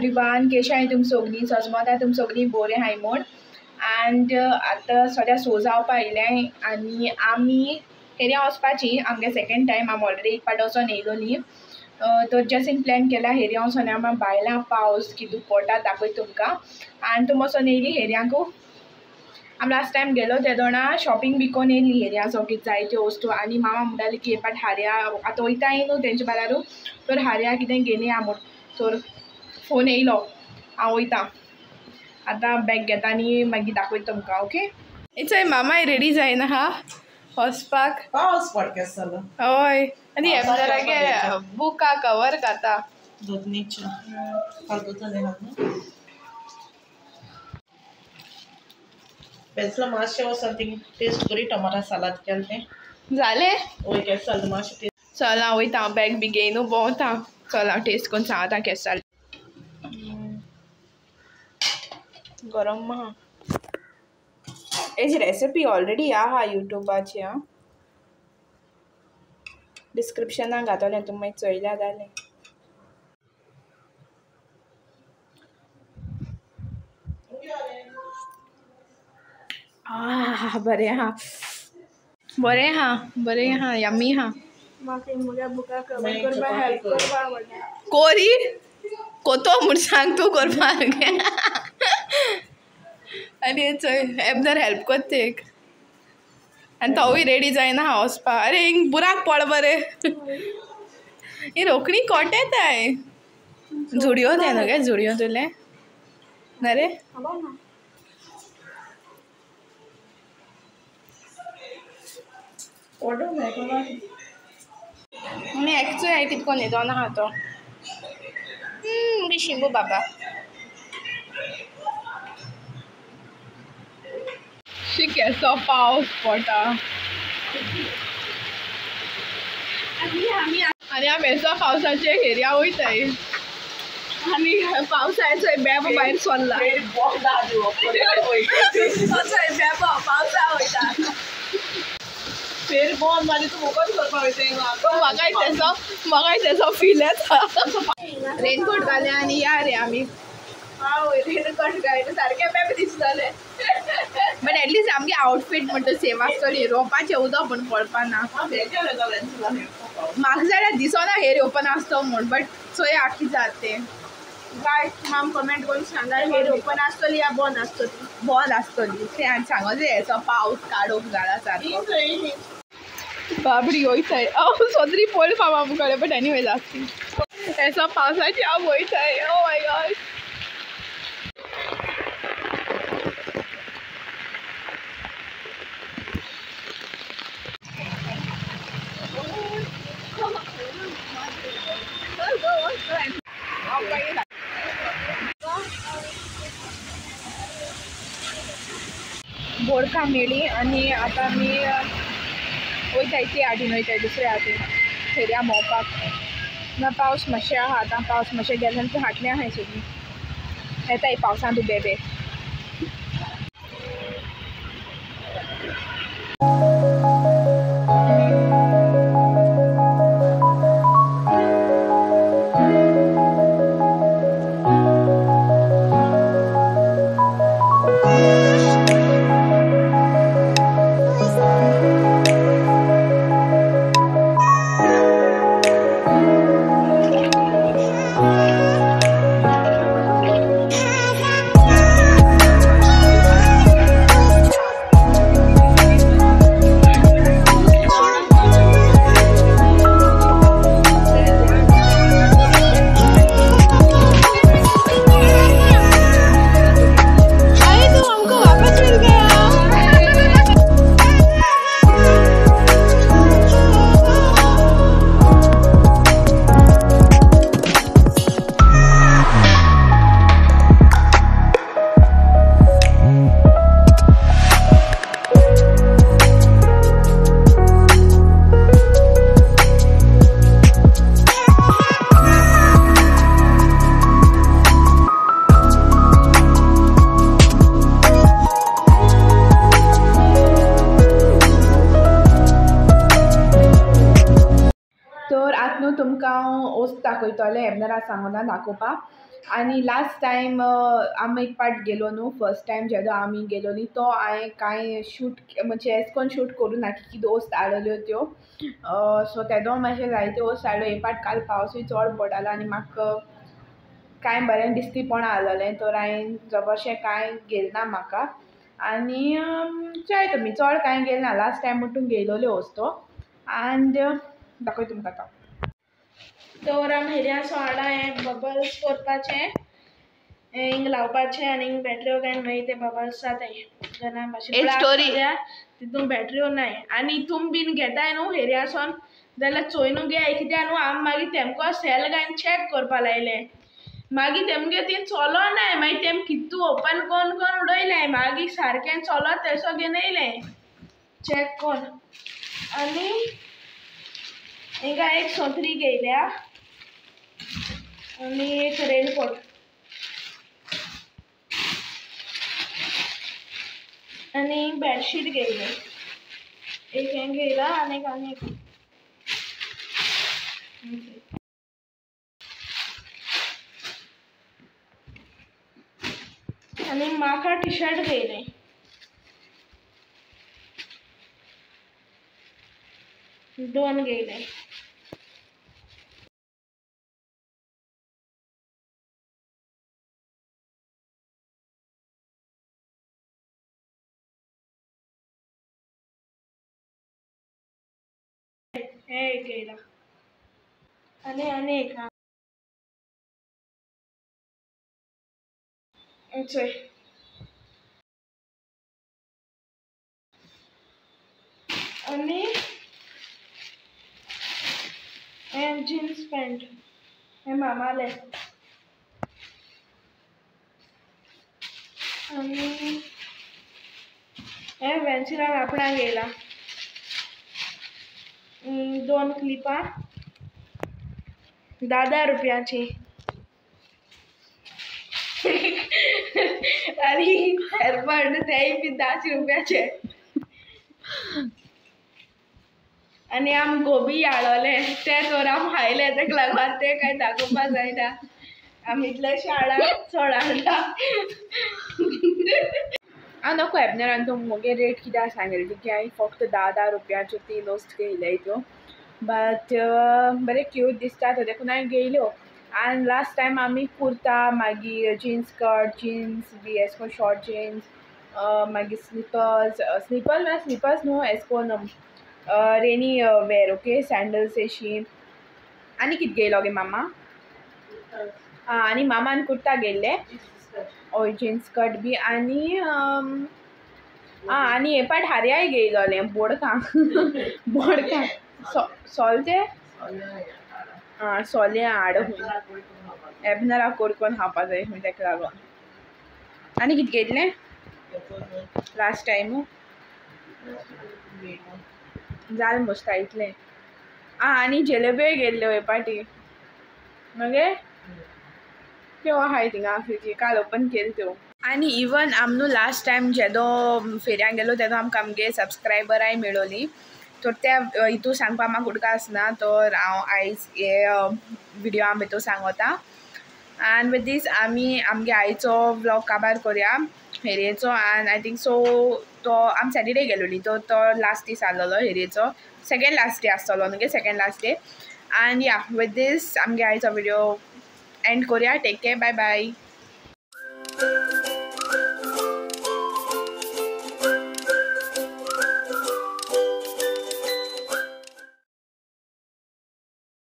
Everyone, केशा आहाय तुम सगळीं? सजमता तुम सगळीं बरें आहाय म्हूण. एंड आतां सद्या सो जावपा येयलें आनी आमी हेऱ्या वचपाची. आमगे सेकेंड टायम आमी ऑलरेडी एक पाट वचोन येयलोलीं. तर जस्ट प्लॅन केला हेऱ्या वचोन आमी बायलां पावस कितू पडटा दाखयत तुमकां. आनी तुम वचोन येयली हेऱ्यांकू. आमी लास्ट टायम गेलो ते दोना शॉपिंग बी कोन्न येयली हेऱ्या सगळी जायत्यो वस्तू. आनी मामा म्हणटाली की हे पाट हार्या आतां वयताय न्हू तेंचे बारारू, तर हार्या कितें घेवन या म्हूण. तर फोन येयलो, हांव वयतां आतां बॅग घेता आनी मागीर दाखयता तुमकां. ओके इट्स मामाय रेडी जायना हा वचपाक. पावस पडकेस जालो. हय आनी हे जरागे बुका कवर घाता दोतनीच्या फालतूचो पेन्सिल मातशें वचोन थिंग टेस्ट करी टमाटा सालाद केलें तें जालें. वय केस जालें मातशें टेस्ट. चल हांव वयता, बॅग बी घेयनू भोंवता. चल हांव टेस्ट करून सांगता केस जालें. गरम आहा. हेजी रेसिपी ऑलरेडी आहा युट्यूबाची. हां डिस्क्रिप्शनाक घातलें, तुमी मागीर चोयल्या जालें. बरें आहा, बरें आहा, बरें आहा, यम्मी आहा. म्हाका म्हज्या बुका कवर करपा हेल्प करपा आवडटा. कोरी कोतो म्हूण सांग तूं करपाक. आनी चोय एबदर हेल्प कोत्ता एक. आनी तोवूय रेडी जायना हा वचपा. अरे हिंग बुराक पड बरें. ही रोखडी कोट येताय. झुडियो ते न्हू गे, झुडियो तुले ना रे. मी एक्चुअली हांवें कितकोन येदो ना तो शिंबू बाबा केसो पावस पडटा आनी आमी हेसो पावसाचे हेऱ्या वयताय. आनी पावसाचो बेबो भायर सरला. बेबो पावसा वयता. फेर बंद मारी तूं मुगोच करपा वयता. म्हाकाय तेसो फील येता. रेनकोट घाले आनी या रे आमी. रेनकोट घालून सारकें बेबी दिसतलें. बट एटलीस्ट आमगे आउटफीट म्हणटा सेम आसतली. रोंपाचें उदक म्हूण पडपा ना. म्हाका जाल्यार दिसना हेर ओपन आसतो म्हूण, बट चोया कितें जाता तें. काय माम कमेंट करून सांगा हेर ओपन आसतली या बंद आसतली. बंद आसतली तें आनी सांगो जे हेचो पावस काडूंक जाला सारको. बाबडी वयताय. सोदरी पयली फावो आमकां बट एनीवेज आसती हेचो पावसाची हांव वयताय. Oh my God. बोडका मेळ्ळी आनी आतां आमी वयताय ती आटीन वयताय दुसऱ्या आटीन फेऱ्या भोंवपाक. ना पावस मातशें आहा. आतां पावस मातशें गेलें आनी हाटलें आहाय सगळीं. येताय पावसान तूं बेबे. तुमकां हांव वस्त दाखयतलें एबनरा सांगोना दाखोवपाक. आणि लास्ट टायम आमी एक पार्ट गेलो न्हू फर्स्ट टायम जेदो आमी गेलो न्ही तो हांवें कांय शूट म्हणजे एश कोन्न शूट करूं ना की दोस्त हाडल्यो त्यो सो तेदो मातशें जायत्यो वोस्त हाडल्यो हे पार्ट काल पावसूय चड पडटालो आनी म्हाका कांय बरें दिसतीपण आसलेलें तर हांवें जबरशें कांय गेलें ना म्हाका आनी चोय तुमी चड कांय गेलें ना लास्ट टायम म्हणटून गेलोल्यो वस्तू एंड दाखय तुमकां आतां तर आमी हेऱ्यासो हाडा हें बबल्स करपाचें हिंग लावपाचें आनी हिंग बॅटऱ्यो घायन मागीर ते बबल्स जाताय गना भाशेन स्टोरी तितून बॅटऱ्यो नाय आनी हितून बीन घेताय न्हू हेऱ्यासोन जाल्यार चोयनू घे कित्याक न्हू आमी मागीर तेमको सेल घायन चॅक करपा लायलें मागीर तेमगे ती चलोनाय मागीर तेम कितू ओपन कोन्न कोन्न उडयलें मागीर सारकें चलोत थंयसर घेवन येयलें चॅक कोन्न आनी हिंगा एक सोत्री घेयल्या आनी एक रेनकोट आनी बेडशीट घेयलें एक हें घेयला आनी एक आनी म्हाका टी शर्ट घेयलें दोन घेयले हे एक घेयला आनी एक चोय आनी हें जिन्स पॅन्ट हें मामालें आनी हें वेन्सिला कापडां घेयला दोन क्लिपां 10 रुपयाची आनी हेअरबंड तेय बी 10 रुपयाचे आनी आम गोबी हाडोले ते तर आम खायले तेका लागून ते कांय दाखोवपा जायना आमी इतलेशे हाडा चड हाडला हांव नको एबनरान तूं मुगे रेट कित्याक सांगलेली की हांवें फक्त 10 रुपयाच्यो 3 वस्त घेयले त्यो बट बरें क्यूट दिसता तो देखून हांवें घेयल्यो आनी लास्ट टायम आमी कुर्ता मागीर जीन्स स्कर्ट जीन्स बी एश कोन्न शॉर्ट जीन्स मागीर स्लिपर्स न्हू एश कोन्न रेनी वेर ओके सॅन्डल्स एशी आनी कितें घेयलो गे मामा आनी मामान कुर्ता घेयल्ले हय जीन्स स्कर्ट बी आनी आनी हे पाट हार्याय घेयलोलें बोडकां सोलते सोले हाड एबनरा कोरकोन खावपा जाय तेका लागोन आनी कितें घेतलें लास्ट टायमू जालें मुस्ता इतलें आनी जेलेब्योय घेयल्ल्यो हे पाटी मगे त्यो आहाय थिंगा फ्रिजी काल ओपन केल्यो त्यो आनी इवन आमनू लास्ट टायम जेदो फेऱ्यांक गेलो तेदो आमकां आमगे सबस्क्रायबराय मेळोली तर त्या हितू सांगपा म्हाका उडका आसना तर हांव आयज हे विडियो हांव भितूर सांगोता एंड विथ दीस आमी आमगे आयचो व्लॉग काबार कोरया हेरयेचो एंड आय थिंक सो तो आमी सॅटरडे गेलोली तो लास्ट दीस आसलोलो हेरयेचो सेकेंड लास्ट डे आसतलो न्हू सेकेंड लास्ट डे एंड या विथ दीस आमगे आयचो विडियो एंड कोरया टेक केअर बाय बाय